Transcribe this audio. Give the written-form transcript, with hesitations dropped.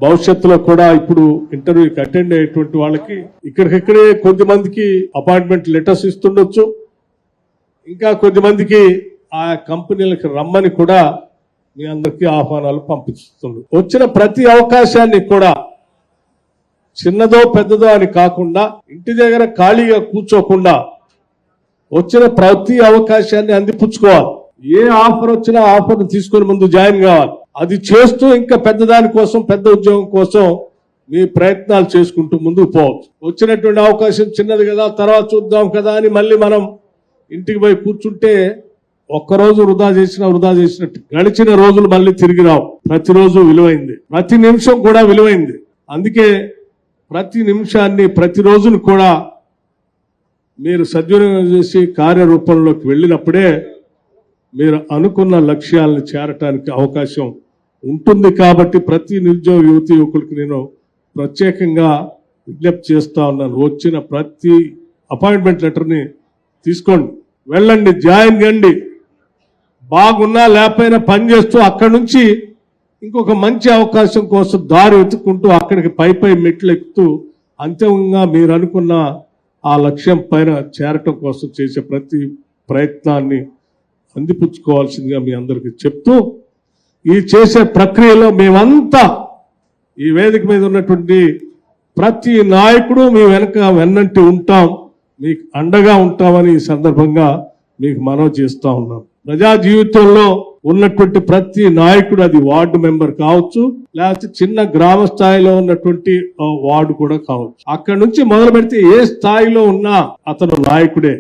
భవిష్యత్తులో కూడా ఇప్పుడు ఇంటర్వ్యూకి అటెండ్ అయ్యేటువంటి వాళ్ళకి ఇక్కడికిక్కడే కొద్దిమందికి అపాయింట్మెంట్ లెటర్స్ ఇస్తుండొచ్చు, ఇంకా కొద్దిమందికి ఆ కంపెనీలకు రమ్మని కూడా మీ అందరికీ ఆహ్వానాలు పంపిస్తుంది. వచ్చిన ప్రతి అవకాశాన్ని కూడా చిన్నదో పెద్దదో అని కాకుండా ఇంటి దగ్గర ఖాళీగా కూర్చోకుండా వచ్చిన ప్రతి అవకాశాన్ని అందిపుచ్చుకోవాలి. ఏ ఆఫర్ వచ్చినా ఆఫర్ తీసుకొని ముందు జాయిన్ కావాలి. అది చేస్తూ ఇంకా పెద్దదాని కోసం, పెద్ద ఉద్యోగం కోసం మీ ప్రయత్నాలు చేసుకుంటూ ముందుకు పోవచ్చు. వచ్చినటువంటి అవకాశం చిన్నది కదా, తర్వాత చూద్దాం కదా అని మళ్ళీ మనం ఇంటికి పోయి కూర్చుంటే ఒక్కరోజు వృధా చేసినట్టు. గడిచిన రోజులు మళ్ళీ తిరిగి రావు. ప్రతిరోజు విలువైంది, ప్రతి నిమిషం కూడా విలువైంది. అందుకే ప్రతి నిమిషాన్ని, ప్రతి రోజును కూడా మీరు సద్వినియోగం చేసి కార్యరూపంలోకి వెళ్ళినప్పుడే మీరు అనుకున్న లక్ష్యాలను చేరటానికి అవకాశం ఉంటుంది. కాబట్టి ప్రతి నిరుద్యోగ యువతి యువకులకు నేను ప్రత్యేకంగా విజ్ఞప్తి చేస్తా ఉన్నాను. వచ్చిన ప్రతి అపాయింట్మెంట్ లెటర్ని తీసుకోండి, వెళ్ళండి, జాయిన్ కండి. బాగున్నా లేకపోయినా పని చేస్తూ అక్కడి నుంచి ఇంకొక మంచి అవకాశం కోసం దారి వెతుక్కుంటూ అక్కడికి పై మెట్లు ఎక్కుతూ అంతిమంగా మీరు అనుకున్న ఆ లక్ష్యం పైన చేరటం కోసం చేసే ప్రతి ప్రయత్నాన్ని అందిపుచ్చుకోవాల్సిందిగా మీ అందరికీ చెప్తూ, ఈ చేసే ప్రక్రియలో మేమంతా ఈ వేదిక మీద ఉన్నటువంటి ప్రతి నాయకుడు మీ వెన్నంటి ఉంటాం, మీకు అండగా ఉంటామని ఈ సందర్భంగా మీకు మనవి చేస్తా ఉన్నాం. ప్రజా జీవితంలో ఉన్నటువంటి ప్రతి నాయకుడు, అది వార్డు మెంబర్ కావచ్చు, లేకపోతే చిన్న గ్రామ స్థాయిలో ఉన్నటువంటి వార్డు కూడా కావచ్చు, అక్కడి నుంచి మొదలు పెడితే ఏ స్థాయిలో ఉన్నా అతను నాయకుడే.